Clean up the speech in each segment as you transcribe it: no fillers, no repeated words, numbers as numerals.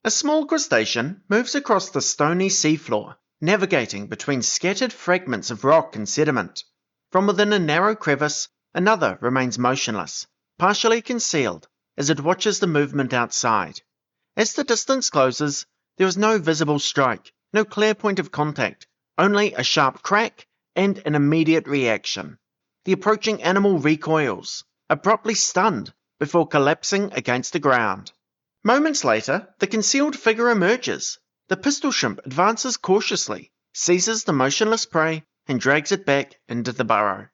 A small crustacean moves across the stony seafloor, navigating between scattered fragments of rock and sediment. From within a narrow crevice, another remains motionless, partially concealed, as it watches the movement outside. As the distance closes, there is no visible strike, no clear point of contact, only a sharp crack and an immediate reaction. The approaching animal recoils, abruptly stunned, before collapsing against the ground. Moments later, the concealed figure emerges. The pistol shrimp advances cautiously, seizes the motionless prey, and drags it back into the burrow.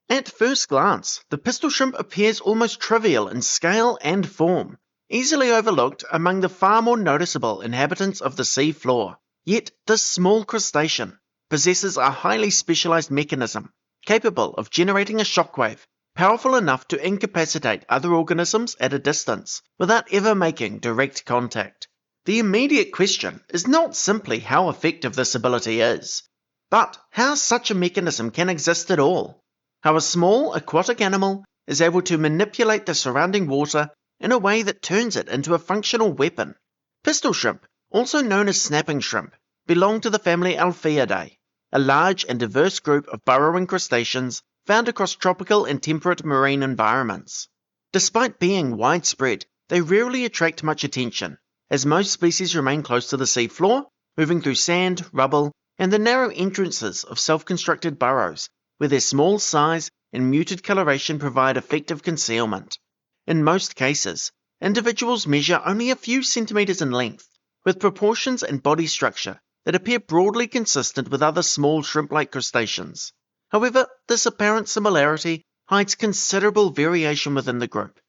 At first glance, the pistol shrimp appears almost trivial in scale and form, easily overlooked among the far more noticeable inhabitants of the sea floor. Yet this small crustacean possesses a highly specialized mechanism, capable of generating a shockwave, powerful enough to incapacitate other organisms at a distance, without ever making direct contact. The immediate question is not simply how effective this ability is, but how such a mechanism can exist at all. How a small aquatic animal is able to manipulate the surrounding water in a way that turns it into a functional weapon. Pistol shrimp, also known as snapping shrimp, belong to the family Alphiidae, a large and diverse group of burrowing crustaceans found across tropical and temperate marine environments. Despite being widespread, they rarely attract much attention, as most species remain close to the seafloor, moving through sand, rubble, and the narrow entrances of self-constructed burrows, where their small size and muted coloration provide effective concealment. In most cases, individuals measure only a few centimeters in length, with proportions and body structure that appear broadly consistent with other small shrimp-like crustaceans. However, this apparent similarity hides considerable variation within the group,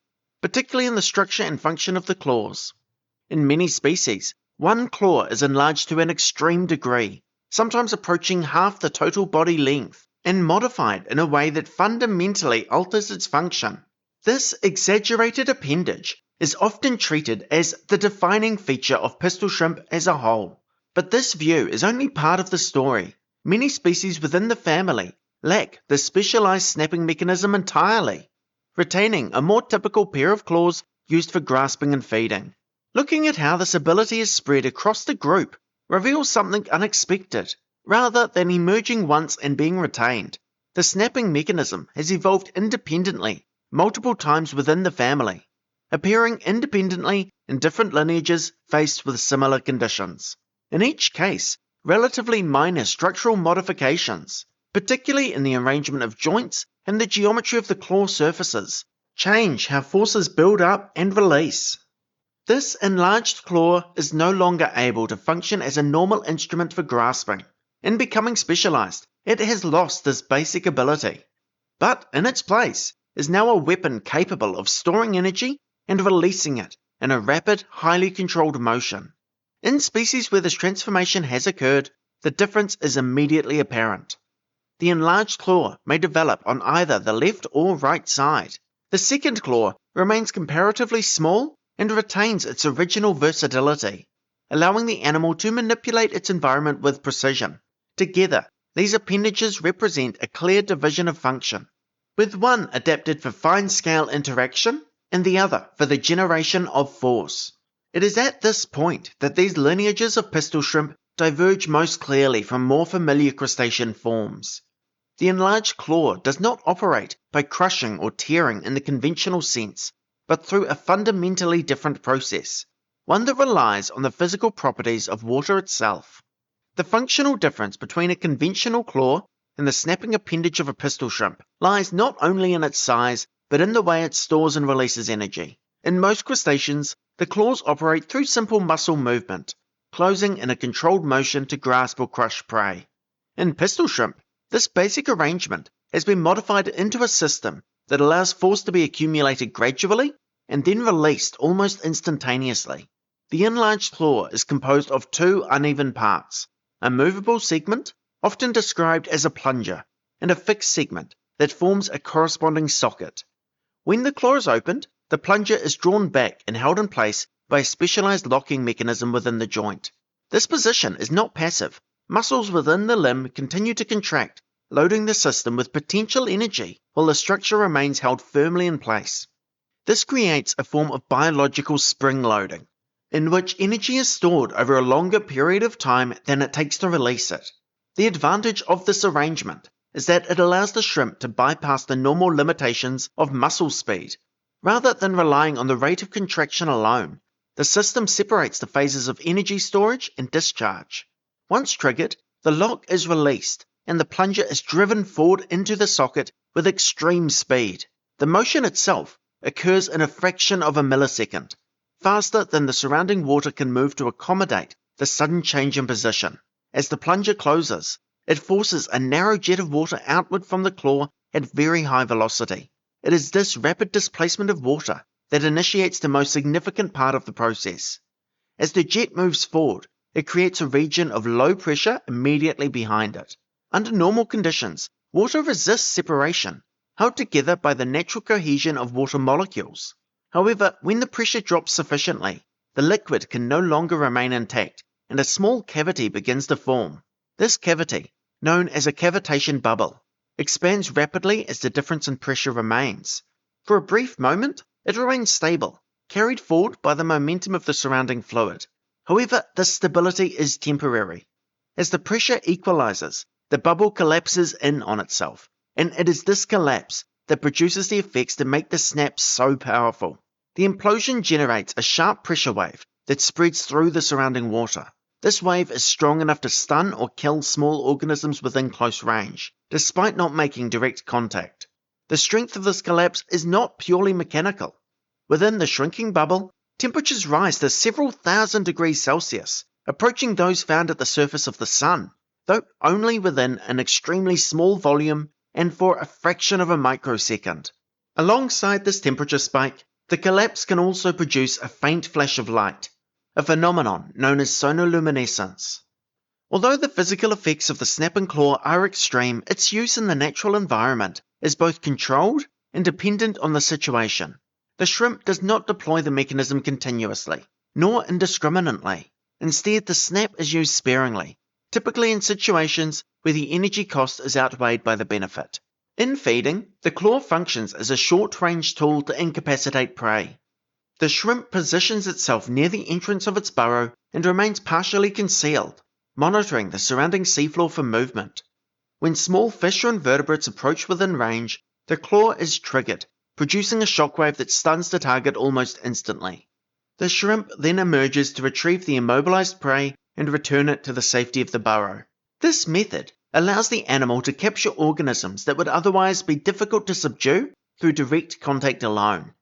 particularly in the structure and function of the claws. In many species, one claw is enlarged to an extreme degree, sometimes approaching half the total body length, and modified in a way that fundamentally alters its function. This exaggerated appendage is often treated as the defining feature of pistol shrimp as a whole. But this view is only part of the story. Many species within the family lack the specialized snapping mechanism entirely, retaining a more typical pair of claws used for grasping and feeding. Looking at how this ability is spread across the group reveals something unexpected. Rather than emerging once and being retained, the snapping mechanism has evolved independently multiple times within the family, appearing independently in different lineages faced with similar conditions. In each case, relatively minor structural modifications, particularly in the arrangement of joints and the geometry of the claw surfaces, change how forces build up and release. This enlarged claw is no longer able to function as a normal instrument for grasping. In becoming specialized, it has lost this basic ability, but in its place is now a weapon capable of storing energy and releasing it in a rapid, highly controlled motion. In species where this transformation has occurred, the difference is immediately apparent. The enlarged claw may develop on either the left or right side. The second claw remains comparatively small and retains its original versatility, allowing the animal to manipulate its environment with precision. Together, these appendages represent a clear division of function, with one adapted for fine-scale interaction and the other for the generation of force. It is at this point that these lineages of pistol shrimp diverge most clearly from more familiar crustacean forms. The enlarged claw does not operate by crushing or tearing in the conventional sense, but through a fundamentally different process, one that relies on the physical properties of water itself. The functional difference between a conventional claw and the snapping appendage of a pistol shrimp lies not only in its size, but in the way it stores and releases energy. In most crustaceans, the claws operate through simple muscle movement, closing in a controlled motion to grasp or crush prey. In pistol shrimp, this basic arrangement has been modified into a system that allows force to be accumulated gradually and then released almost instantaneously. The enlarged claw is composed of two uneven parts, a movable segment, often described as a plunger, and a fixed segment that forms a corresponding socket. When the claw is opened, the plunger is drawn back and held in place by a specialized locking mechanism within the joint. This position is not passive. Muscles within the limb continue to contract, loading the system with potential energy while the structure remains held firmly in place. This creates a form of biological spring loading. in which energy is stored over a longer period of time than it takes to release it. The advantage of this arrangement is that it allows the shrimp to bypass the normal limitations of muscle speed. Rather than relying on the rate of contraction alone, the system separates the phases of energy storage and discharge. Once triggered, the lock is released, and the plunger is driven forward into the socket with extreme speed. The motion itself occurs in a fraction of a millisecond, faster than the surrounding water can move to accommodate the sudden change in position. As the plunger closes, it forces a narrow jet of water outward from the claw at very high velocity. It is this rapid displacement of water that initiates the most significant part of the process. As the jet moves forward, it creates a region of low pressure immediately behind it. Under normal conditions, water resists separation, held together by the natural cohesion of water molecules. However, when the pressure drops sufficiently, the liquid can no longer remain intact, and a small cavity begins to form. This cavity, known as a cavitation bubble, expands rapidly as the difference in pressure remains. For a brief moment, it remains stable, carried forward by the momentum of the surrounding fluid. However, this stability is temporary. As the pressure equalizes, the bubble collapses in on itself, and it is this collapse that produces the effects that make the snap so powerful. The implosion generates a sharp pressure wave that spreads through the surrounding water. This wave is strong enough to stun or kill small organisms within close range, despite not making direct contact. The strength of this collapse is not purely mechanical. Within the shrinking bubble, temperatures rise to several thousand degrees Celsius, approaching those found at the surface of the Sun, though only within an extremely small volume and for a fraction of a microsecond. Alongside this temperature spike, the collapse can also produce a faint flash of light, a phenomenon known as sonoluminescence. Although the physical effects of the snap and claw are extreme, its use in the natural environment is both controlled and dependent on the situation. The shrimp does not deploy the mechanism continuously, nor indiscriminately. Instead, the snap is used sparingly, typically in situations where the energy cost is outweighed by the benefit. In feeding, the claw functions as a short-range tool to incapacitate prey. The shrimp positions itself near the entrance of its burrow and remains partially concealed, monitoring the surrounding seafloor for movement. When small fish or invertebrates approach within range, the claw is triggered, producing a shockwave that stuns the target almost instantly. The shrimp then emerges to retrieve the immobilized prey and return it to the safety of the burrow. This method allows the animal to capture organisms that would otherwise be difficult to subdue through direct contact alone.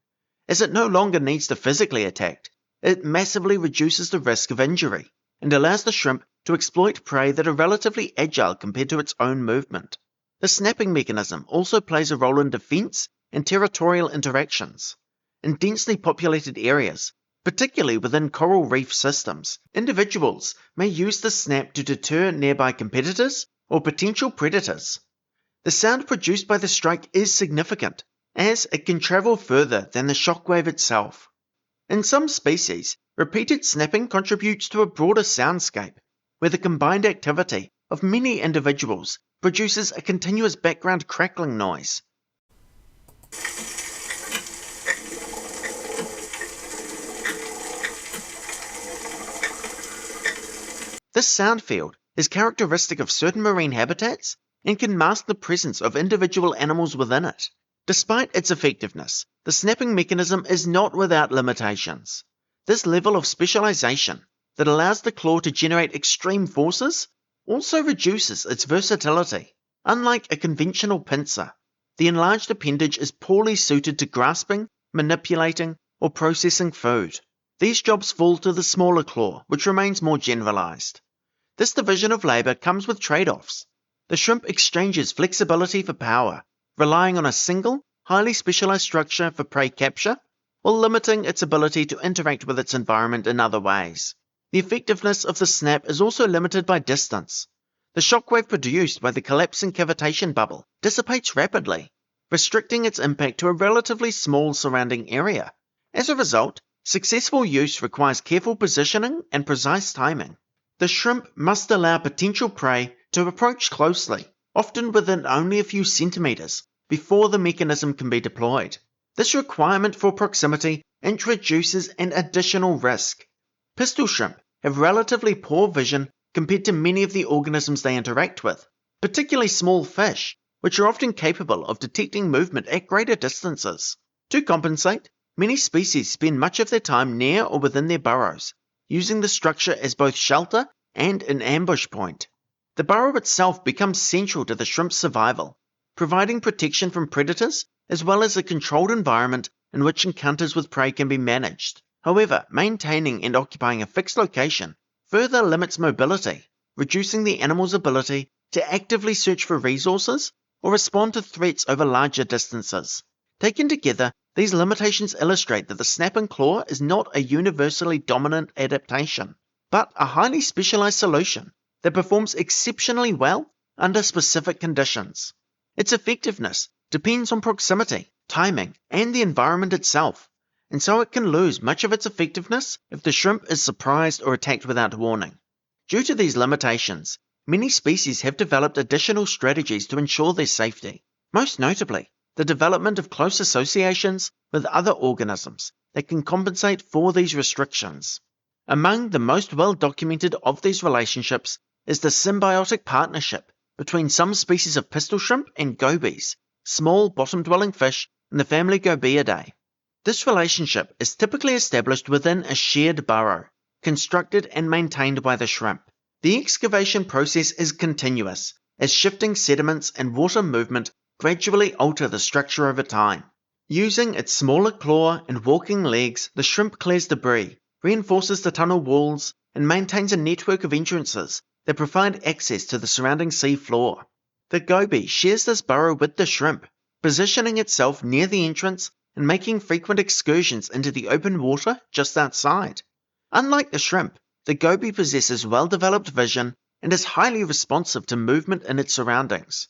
As it no longer needs to physically attack, it massively reduces the risk of injury and allows the shrimp to exploit prey that are relatively agile compared to its own movement. The snapping mechanism also plays a role in defense and territorial interactions. In densely populated areas, particularly within coral reef systems, individuals may use the snap to deter nearby competitors or potential predators. The sound produced by the strike is significant, as it can travel further than the shockwave itself. In some species, repeated snapping contributes to a broader soundscape, where the combined activity of many individuals produces a continuous background crackling noise. This sound field is characteristic of certain marine habitats and can mask the presence of individual animals within it. Despite its effectiveness, the snapping mechanism is not without limitations. This level of specialization that allows the claw to generate extreme forces also reduces its versatility. Unlike a conventional pincer, the enlarged appendage is poorly suited to grasping, manipulating, or processing food. These jobs fall to the smaller claw, which remains more generalized. This division of labor comes with trade-offs. The shrimp exchanges flexibility for power, relying on a single, highly specialized structure for prey capture, while limiting its ability to interact with its environment in other ways. The effectiveness of the snap is also limited by distance. The shockwave produced by the collapsing cavitation bubble dissipates rapidly, restricting its impact to a relatively small surrounding area. As a result, successful use requires careful positioning and precise timing. The shrimp must allow potential prey to approach closely, often within only a few centimeters, before the mechanism can be deployed. This requirement for proximity introduces an additional risk. Pistol shrimp have relatively poor vision compared to many of the organisms they interact with, particularly small fish, which are often capable of detecting movement at greater distances. To compensate, many species spend much of their time near or within their burrows, using the structure as both shelter and an ambush point. The burrow itself becomes central to the shrimp's survival, providing protection from predators as well as a controlled environment in which encounters with prey can be managed. However, maintaining and occupying a fixed location further limits mobility, reducing the animal's ability to actively search for resources or respond to threats over larger distances. Taken together, these limitations illustrate that the snap and claw is not a universally dominant adaptation, but a highly specialized solution that performs exceptionally well under specific conditions. Its effectiveness depends on proximity, timing, and the environment itself, and so it can lose much of its effectiveness if the shrimp is surprised or attacked without warning. Due to these limitations, many species have developed additional strategies to ensure their safety, most notably the development of close associations with other organisms that can compensate for these restrictions. Among the most well-documented of these relationships is the symbiotic partnership between some species of pistol shrimp and gobies, small bottom-dwelling fish in the family Gobiidae. This relationship is typically established within a shared burrow, constructed and maintained by the shrimp. The excavation process is continuous, as shifting sediments and water movement gradually alter the structure over time. Using its smaller claw and walking legs, the shrimp clears debris, reinforces the tunnel walls, and maintains a network of entrances that provide access to the surrounding sea floor. The goby shares this burrow with the shrimp, positioning itself near the entrance and making frequent excursions into the open water just outside. Unlike the shrimp, the goby possesses well-developed vision and is highly responsive to movement in its surroundings.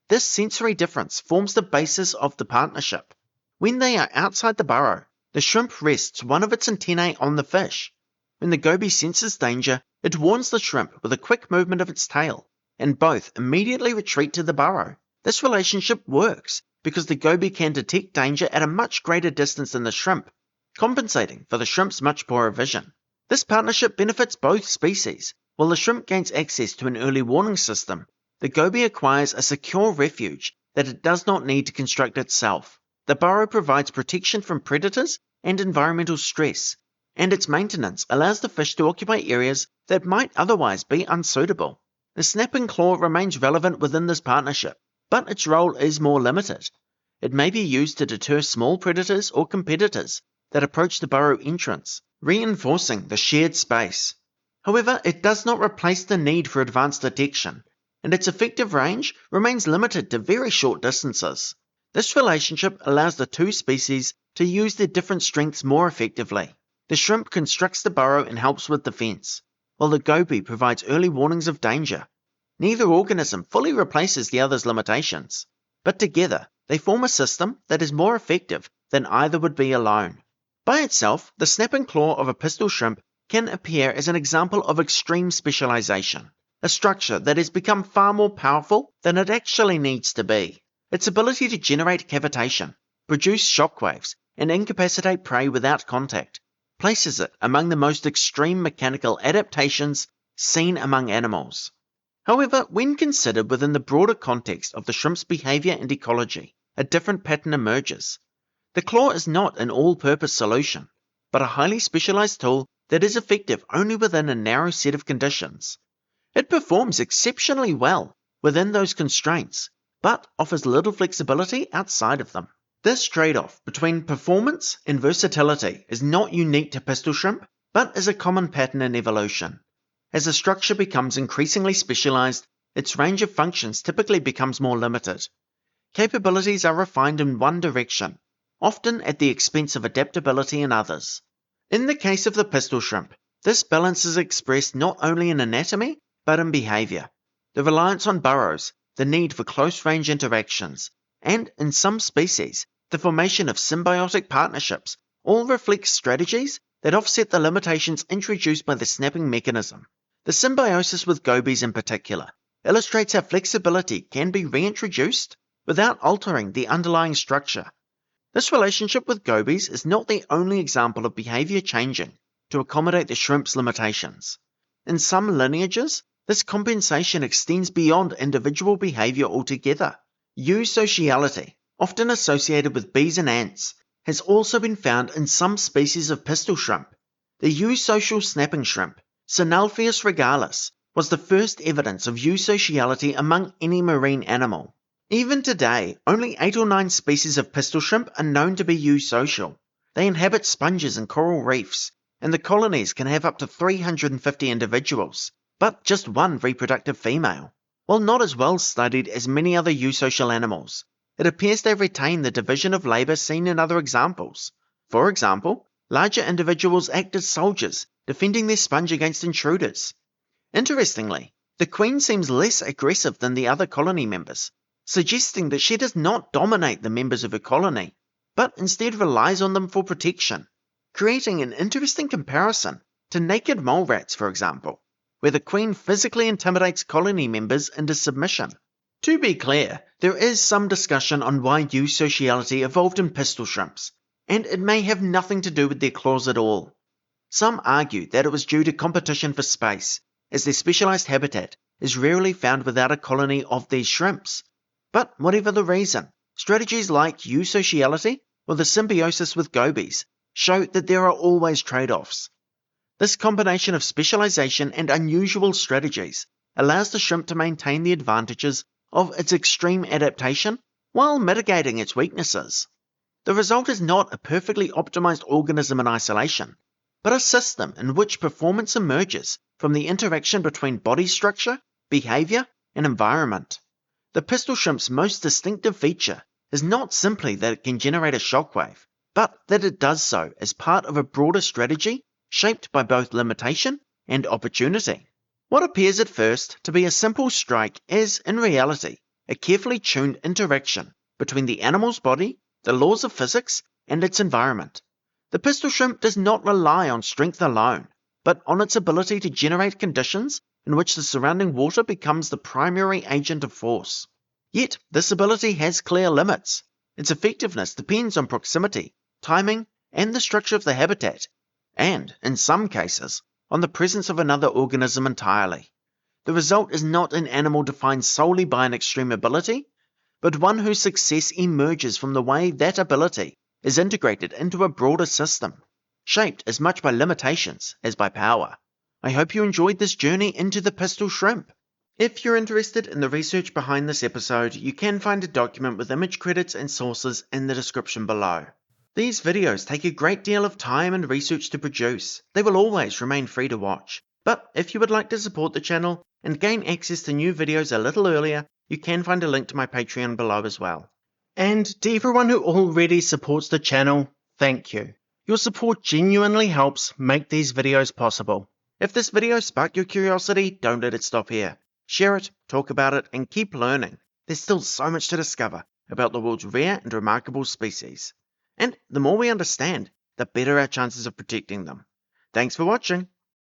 This sensory difference forms the basis of the partnership. When they are outside the burrow, the shrimp rests one of its antennae on the fish. When the goby senses danger, it warns the shrimp with a quick movement of its tail, and both immediately retreat to the burrow. This relationship works because the goby can detect danger at a much greater distance than the shrimp, compensating for the shrimp's much poorer vision. This partnership benefits both species. While the shrimp gains access to an early warning system, the goby acquires a secure refuge that it does not need to construct itself. The burrow provides protection from predators and environmental stress, and its maintenance allows the fish to occupy areas that might otherwise be unsuitable. The snap and claw remains relevant within this partnership, but its role is more limited. It may be used to deter small predators or competitors that approach the burrow entrance, reinforcing the shared space. However, it does not replace the need for advanced detection, and its effective range remains limited to very short distances. This relationship allows the two species to use their different strengths more effectively. The shrimp constructs the burrow and helps with defense, while the goby provides early warnings of danger. Neither organism fully replaces the other's limitations, but together they form a system that is more effective than either would be alone. By itself, the snap and claw of a pistol shrimp can appear as an example of extreme specialization, a structure that has become far more powerful than it actually needs to be. Its ability to generate cavitation, produce shockwaves, and incapacitate prey without contact places it among the most extreme mechanical adaptations seen among animals. However, when considered within the broader context of the shrimp's behavior and ecology, a different pattern emerges. The claw is not an all-purpose solution, but a highly specialized tool that is effective only within a narrow set of conditions. It performs exceptionally well within those constraints, but offers little flexibility outside of them. This trade-off between performance and versatility is not unique to pistol shrimp, but is a common pattern in evolution. As the structure becomes increasingly specialized, its range of functions typically becomes more limited. Capabilities are refined in one direction, often at the expense of adaptability in others. In the case of the pistol shrimp, this balance is expressed not only in anatomy, but in behavior. The reliance on burrows, the need for close-range interactions, and, in some species, the formation of symbiotic partnerships all reflect strategies that offset the limitations introduced by the snapping mechanism. The symbiosis with gobies in particular illustrates how flexibility can be reintroduced without altering the underlying structure. This relationship with gobies is not the only example of behavior changing to accommodate the shrimp's limitations. In some lineages, this compensation extends beyond individual behavior altogether. Eusociality, often associated with bees and ants, has also been found in some species of pistol shrimp. The eusocial snapping shrimp, Synalpheus regalis, was the first evidence of eusociality among any marine animal. Even today, only 8 or 9 species of pistol shrimp are known to be eusocial. They inhabit sponges and coral reefs, and the colonies can have up to 350 individuals, but just one reproductive female. While not as well studied as many other eusocial animals, it appears they retain the division of labour seen in other examples. For example, larger individuals act as soldiers, defending their sponge against intruders. Interestingly, the queen seems less aggressive than the other colony members, suggesting that she does not dominate the members of her colony, but instead relies on them for protection, creating an interesting comparison to naked mole rats, for example, where the queen physically intimidates colony members into submission. To be clear, there is some discussion on why eusociality evolved in pistol shrimps, and it may have nothing to do with their claws at all. Some argue that it was due to competition for space, as their specialised habitat is rarely found without a colony of these shrimps. But whatever the reason, strategies like eusociality or the symbiosis with gobies show that there are always trade-offs. This combination of specialisation and unusual strategies allows the shrimp to maintain the advantages of its extreme adaptation while mitigating its weaknesses. The result is not a perfectly optimised organism in isolation, but a system in which performance emerges from the interaction between body structure, behaviour, and environment. The pistol shrimp's most distinctive feature is not simply that it can generate a shockwave, but that it does so as part of a broader strategy shaped by both limitation and opportunity. What appears at first to be a simple strike is, in reality, a carefully tuned interaction between the animal's body, the laws of physics, and its environment. The pistol shrimp does not rely on strength alone, but on its ability to generate conditions in which the surrounding water becomes the primary agent of force. Yet, this ability has clear limits. Its effectiveness depends on proximity, timing, and the structure of the habitat, and, in some cases, on the presence of another organism entirely. The result is not an animal defined solely by an extreme ability, but one whose success emerges from the way that ability is integrated into a broader system, shaped as much by limitations as by power. I hope you enjoyed this journey into the pistol shrimp. If you're interested in the research behind this episode, you can find a document with image credits and sources in the description below. These videos take a great deal of time and research to produce. They will always remain free to watch. But if you would like to support the channel and gain access to new videos a little earlier, you can find a link to my Patreon below as well. And to everyone who already supports the channel, thank you. Your support genuinely helps make these videos possible. If this video sparked your curiosity, don't let it stop here. Share it, talk about it, and keep learning. There's still so much to discover about the world's rare and remarkable species. And the more we understand, the better our chances of protecting them. Thanks for watching.